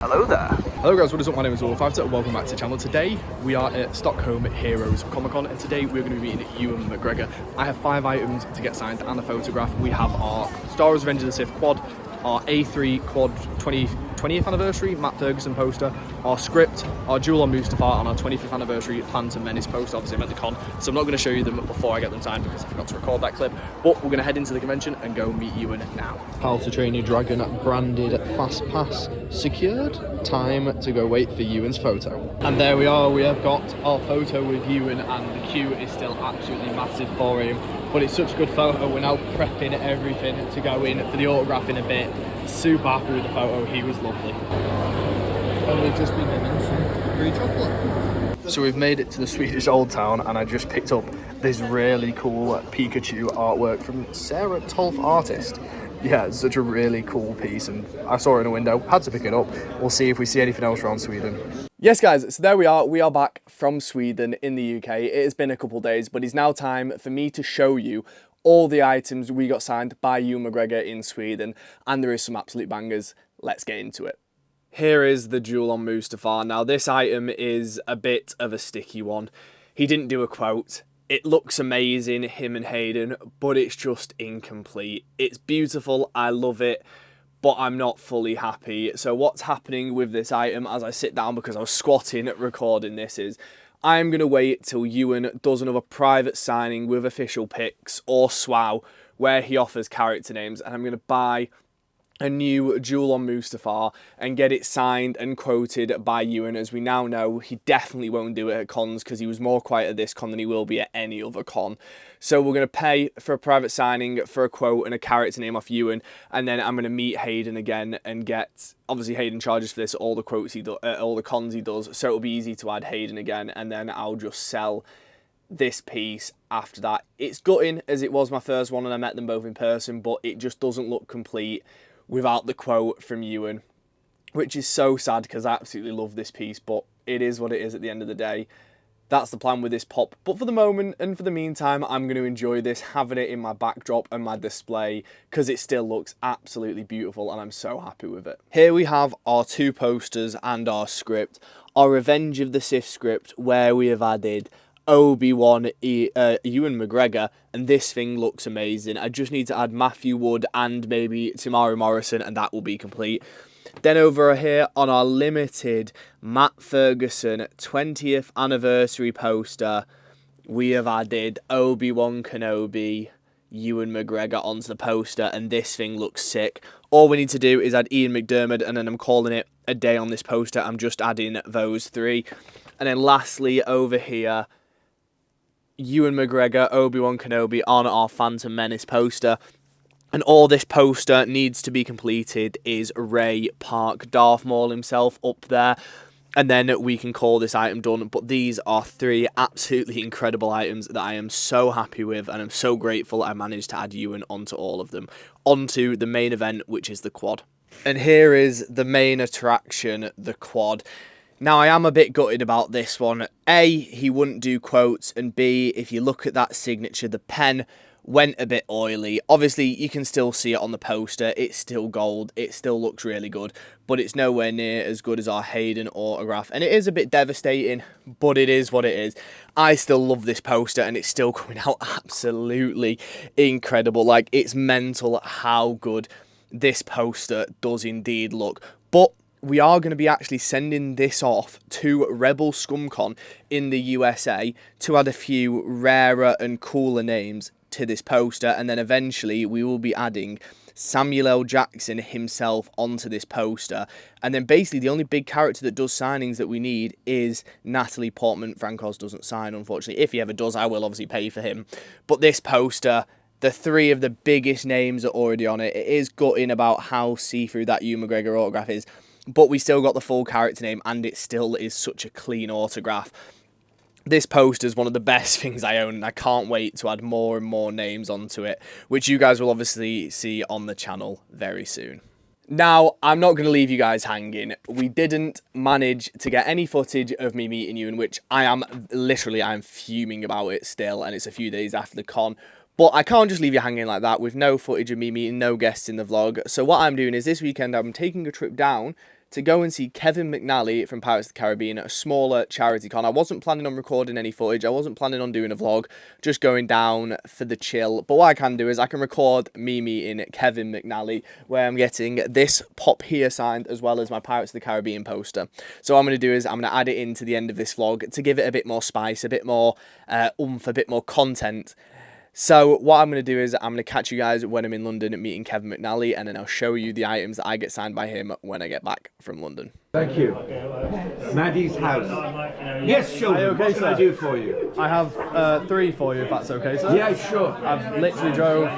Hello there. Hello guys, what is up? My name is Willfiveter and welcome back to the channel. Today we are at Stockholm Heroes Comic Con and today we're going to be meeting Ewan McGregor. I have 5 items to get signed and a photograph. We have our Star Wars Revenge of the Sith quad, our A3 quad 20th anniversary Matt Ferguson poster, our script, our Jewel on Mustafar, and our 25th anniversary Phantom Menace poster. Obviously I'm at the con, so I'm not going to show you them before I get them signed because I forgot to record that clip, but we're going to head into the convention and go meet Ewan now. How to Train Your Dragon branded fast pass secured. Time to go wait for Ewan's photo. And there we are, we have got our photo with Ewan and the queue is still absolutely massive for him. But it's such a good photo, we're now prepping everything to go in for the autograph in a bit. Super happy with the photo, he was lovely. And we've just been given some free chocolate. So we've made it to the Swedish Old Town and I just picked up this really cool Pikachu artwork from Sarah Tolf Artist. Yeah, it's such a really cool piece and I saw it in a window, had to pick it up. We'll see if we see anything else around Sweden. Yes guys, so there we are back from Sweden in the UK. It has been a couple of days, but it's now time for me to show you all the items we got signed by Ewan McGregor in Sweden, and there is some absolute bangers. Let's get into it. Here is the Jewel on Mustafar. Now this item is a bit of a sticky one. He didn't do a quote. It looks amazing, him and Hayden, but it's just incomplete. It's beautiful, I love it, but I'm not fully happy. So what's happening with this item as I sit down, because I was squatting recording this, is I'm going to wait till Ewan does another private signing with official pics or SWOW where he offers character names, and I'm going to buy a new Jewel on Mustafar and get it signed and quoted by Ewan. As we now know, he definitely won't do it at cons because he was more quiet at this con than he will be at any other con. So we're going to pay for a private signing, for a quote and a character name off Ewan, and then I'm going to meet Hayden again and get, obviously Hayden charges for this, all the quotes he does, all the cons he does, so it'll be easy to add Hayden again, and then I'll just sell this piece after that. It's gutting as it was my first one and I met them both in person, but it just doesn't look complete without the quote from Ewan, which is so sad because I absolutely love this piece, but it is what it is at the end of the day. That's the plan with this pop, but for the moment and for the meantime, I'm going to enjoy this, having it in my backdrop and my display, because it still looks absolutely beautiful and I'm so happy with it. Here we have our 2 posters and our script, our Revenge of the Sith script, where we have added Obi-Wan, Ewan McGregor, and this thing looks amazing. I just need to add Matthew Wood and maybe Tamara Morrison and that will be complete. Then over here on our limited Matt Ferguson 20th anniversary poster, we have added Obi-Wan Kenobi, Ewan McGregor onto the poster, and this thing looks sick. All we need to do is add Ian McDiarmid and then I'm calling it a day on this poster. I'm just adding those 3. And then lastly over here, Ewan McGregor, Obi-Wan Kenobi on our Phantom Menace poster. And all this poster needs to be completed is Ray Park, Darth Maul himself up there. And then we can call this item done. But these are 3 absolutely incredible items that I am so happy with. And I'm so grateful I managed to add Ewan onto all of them. Onto the main event, which is the quad. And here is the main attraction, the quad. Now, I am a bit gutted about this one. A, he wouldn't do quotes, and B, if you look at that signature, the pen went a bit oily. Obviously, you can still see it on the poster. It's still gold. It still looks really good, but it's nowhere near as good as our Hayden autograph, and it is a bit devastating, but it is what it is. I still love this poster, and it's still coming out absolutely incredible. Like, it's mental how good this poster does indeed look, but we are going to be actually sending this off to Rebel ScumCon in the USA to add a few rarer and cooler names to this poster, and then eventually we will be adding Samuel L. Jackson himself onto this poster. And then basically the only big character that does signings that we need is Natalie Portman. Francos doesn't sign, unfortunately. If he ever does, I will obviously pay for him. But this poster, the 3 of the biggest names are already on it. It is gutting about how see-through that Ewan McGregor autograph is, but we still got the full character name and it still is such a clean autograph. This poster is one of the best things I own and I can't wait to add more and more names onto it, which you guys will obviously see on the channel very soon. Now, I'm not going to leave you guys hanging. We didn't manage to get any footage of me meeting Ewan, which I'm fuming about it still, and it's a few days after the con. But I can't just leave you hanging like that with no footage of me meeting no guests in the vlog. So what I'm doing is this weekend I'm taking a trip down to go and see Kevin Mcnally from Pirates of the Caribbean at a smaller charity con. I wasn't planning on recording any footage. I wasn't planning on doing a vlog, just going down for the chill. But what I can do is I can record me meeting Kevin Mcnally, where I'm getting this pop here signed as well as my Pirates of the Caribbean poster. So what I'm going to do is I'm going to add it into the end of this vlog to give it a bit more spice, a bit more oomph, a bit more content. So what I'm going to do is I'm going to catch you guys when I'm in London meeting Kevin Mcnally, and then I'll show you the items that I get signed by him when I get back from London. Thank you. Maddie's house. Yes, sure. Okay, what can I do for you? I have 3 for you, if that's okay, sir. Yeah, sure. I've literally drove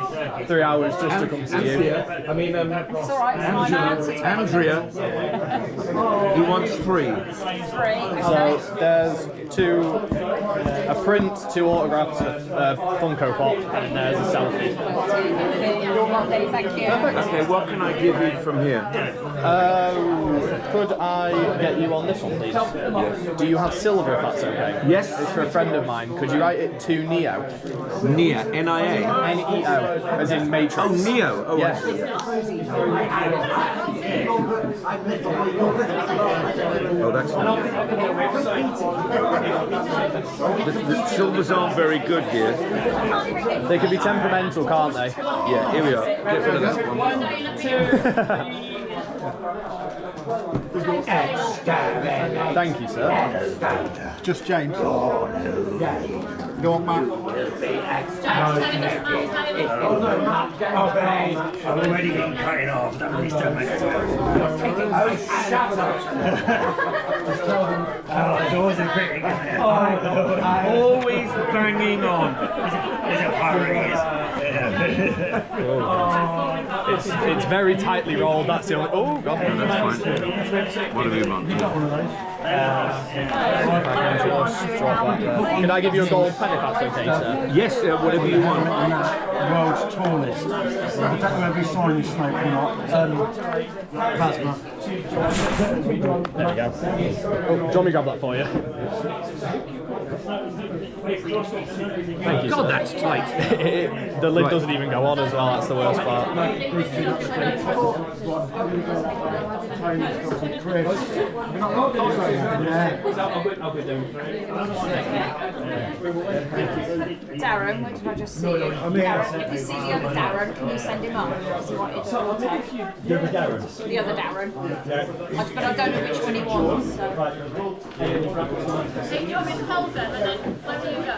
3 hours just to come see you. I mean, it's all right. Andrea, he wants 3. So there's 2, a print, 2 autographs, a Funko Pop, and there's a selfie. Lovely, thank you. Okay, what can I give you from here? Could I get you on this one, please? Yes. Do you have silver, if that's okay? Yes. It's for a friend of mine. Could you write it to Neo? Neo, N-I-A? N-E-O, as in Matrix. Oh, Neo. Oh, yes. Oh, that's nice. The silvers aren't very good here. They can be temperamental, can't they? Yeah, here we are. Get rid of that one. Thank you, sir. Just James. You want Matt? I've already been cutting off. That really don't make sense. There's always a critic, isn't there? Always banging on. Is it pirate? It's very tightly rolled. That's the only. Oh God. No, that's fine. What do we want? Can I give you a gold pen if that's okay, sir? Yes, whatever you want. World's tallest. I don't know if he's signing Snake or not. Plasma. There we go. Oh, do you want me to grab that for you? Thank you, God, sir. that's tight. The lid doesn't even go on as well, that's the worst part. Darren, where did I just see you? Darren, if you see the other Darren, can you send him up? Because he wanted to auto. The other Darren? But I don't know which one he wants. So. Do you want me to hold them and then where do you go?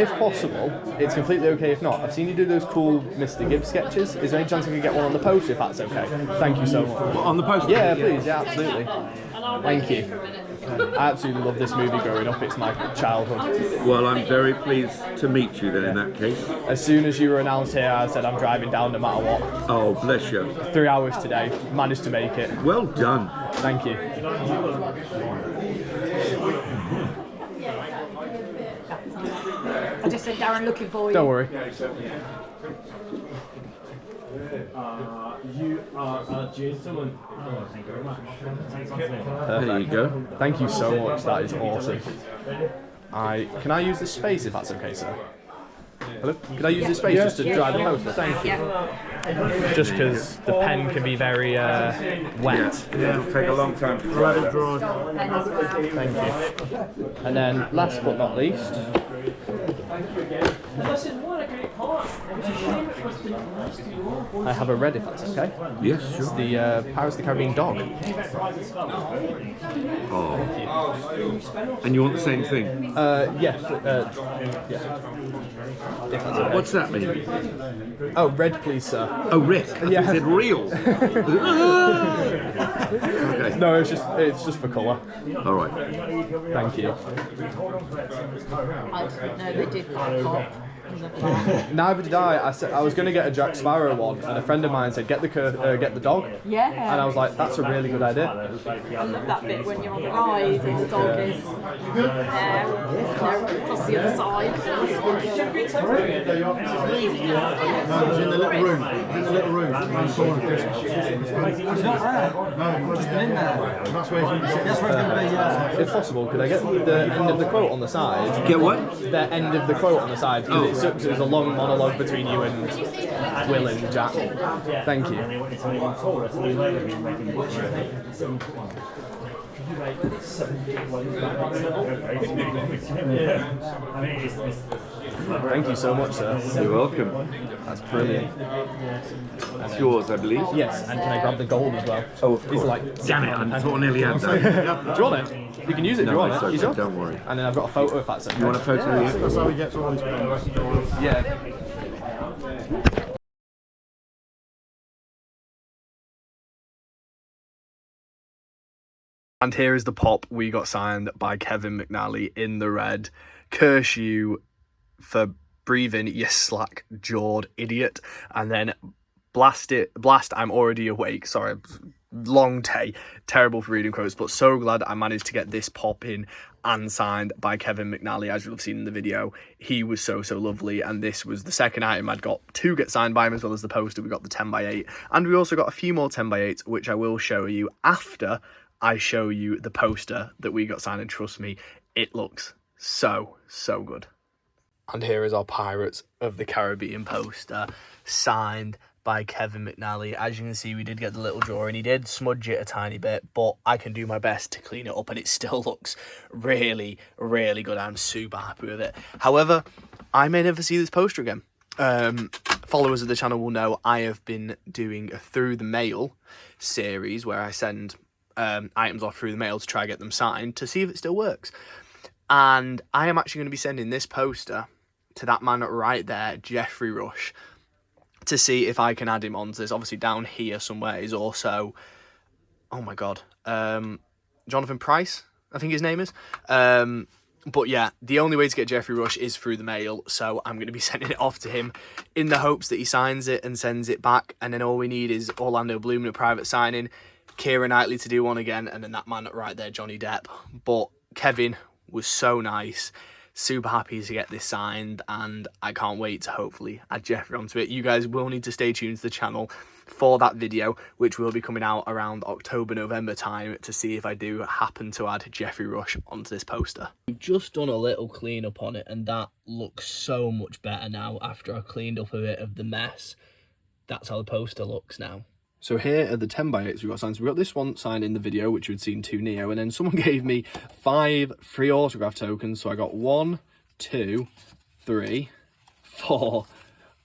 If possible, it's completely okay if not. I've seen you do those cool Mr. Gibbs sketches. Is there any chance I could get one on the poster if that's okay? Thank you so much. On the poster? Yeah, please, yeah, absolutely. Thank you. I absolutely love this movie growing up, it's my childhood. Well, I'm very pleased to meet you then in that case. As soon as you were announced here, I said I'm driving down no matter what. Oh, bless you. 3 hours today, managed to make it. Well done. Thank you. I just said Darren looking for you. Don't worry. You are a gentleman. Oh, thank you very much. There you go. Thank you so much, that is awesome. Can I use this space if that's okay, sir? Hello? Can I use this space just to dry the poster? Thank you. Just because the pen can be very wet. Yeah, it'll take a long time to dry that. Thank you. And then, last but not least, I have a red if that's okay. Yes, It's sure. the Pirates of the Caribbean dog. Oh. And you want the same thing? Yes. Yeah. If that's okay. What's that mean? Oh, red please, sir. Oh, red. Yeah. Is it real? Okay. No, it's just for colour. All right. Thank you. I didn't know they did that pop. Neither did I. I said I was going to get a Jack Sparrow one, and a friend of mine said get the dog. Yeah. And I was like, that's a really good idea. I love that bit when you're on the ride and the dog is there, across the other side. It's in the little room. It's in the little room. It's not there. No, it's just been in there. That's where it's going to be. If possible, could I get the end of the quote on the side? Get what? The end of the quote on the side, because So it was a long monologue between you and Will and Jack. Thank you. And they wanted something even taller, so we later been making butcher. Thank you so much, sir. You're welcome. That's brilliant. It's yours, I believe. Yes, and can I grab the gold as well? Oh, of course. He's like, Damn it, I thought I nearly had that. do you want it? You can use it if you No, want it's it. okay, You sure? don't worry. And then I've got a photo if that's okay. You want a photo of you? That's how we get to all these pens. Yeah. And here is the pop we got signed by Kevin Mcnally in the red. Curse you for breathing, you slack-jawed idiot. And then blast, I'm already awake. Sorry, long day. Terrible for reading quotes, but so glad I managed to get this pop in and signed by Kevin Mcnally, as you'll have seen in the video. He was so lovely, and this was the second item I'd got to get signed by him, as well as the poster. We got the 10x8, and we also got a few more 10x8s, which I will show you after I show you the poster that we got signed, and trust me, it looks so good. And here is our Pirates of the Caribbean poster, signed by Kevin Mcnally. As you can see, we did get the little drawing. He did smudge it a tiny bit, but I can do my best to clean it up, and it still looks really good. I'm super happy with it. However, I may never see this poster again. Followers of the channel will know I have been doing a Through the Mail series where I send items off through the mail to try and get them signed to see if it still works. And I am actually going to be sending this poster to that man right there, Jeffrey Rush, to see if I can add him onto this. Obviously down here somewhere is also, oh my god, Jonathan Price, I think his name is. But yeah, the only way to get Jeffrey Rush is through the mail, so I'm going to be sending it off to him in the hopes that he signs it and sends it back, and then all we need is Orlando Bloom in a private signing, Keira Knightley to do one again, and then that man right there, Johnny Depp. But Kevin was so nice, super happy to get this signed, and I can't wait to hopefully add Jeffrey onto it. You guys will need to stay tuned to the channel for that video, which will be coming out around October, November time, to see if I do happen to add Jeffrey Rush onto this poster. We've just done a little clean up on it, and that looks so much better now after I cleaned up a bit of the mess. That's how the poster looks now. So here are the 10x8s we got signed. So we got this one signed in the video, which you had seen to Neo, and then someone gave me 5 free autograph tokens. So I got 1, 2, 3, 4,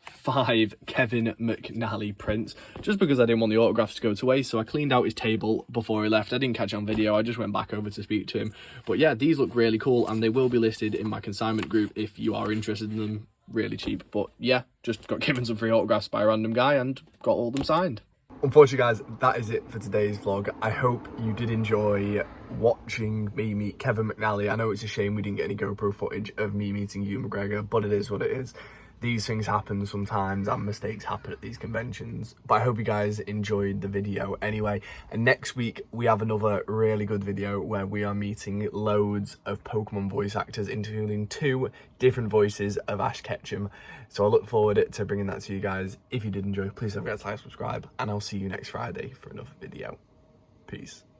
5 Kevin Mcnally prints, just because I didn't want the autographs to go to waste. So I cleaned out his table before he left. I didn't catch it on video, I just went back over to speak to him. But yeah, these look really cool, and they will be listed in my consignment group if you are interested in them. Really cheap. But yeah, just got given some free autographs by a random guy and got all of them signed. Unfortunately, guys, that is it for today's vlog. I hope you did enjoy watching me meet Kevin Mcnally. I know it's a shame we didn't get any GoPro footage of me meeting Ewan McGregor, but it is what it is. These things happen sometimes, and mistakes happen at these conventions. But I hope you guys enjoyed the video anyway. And next week, we have another really good video where we are meeting loads of Pokemon voice actors, including 2 different voices of Ash Ketchum. So I look forward to bringing that to you guys. If you did enjoy, please don't forget to like, subscribe, and I'll see you next Friday for another video. Peace.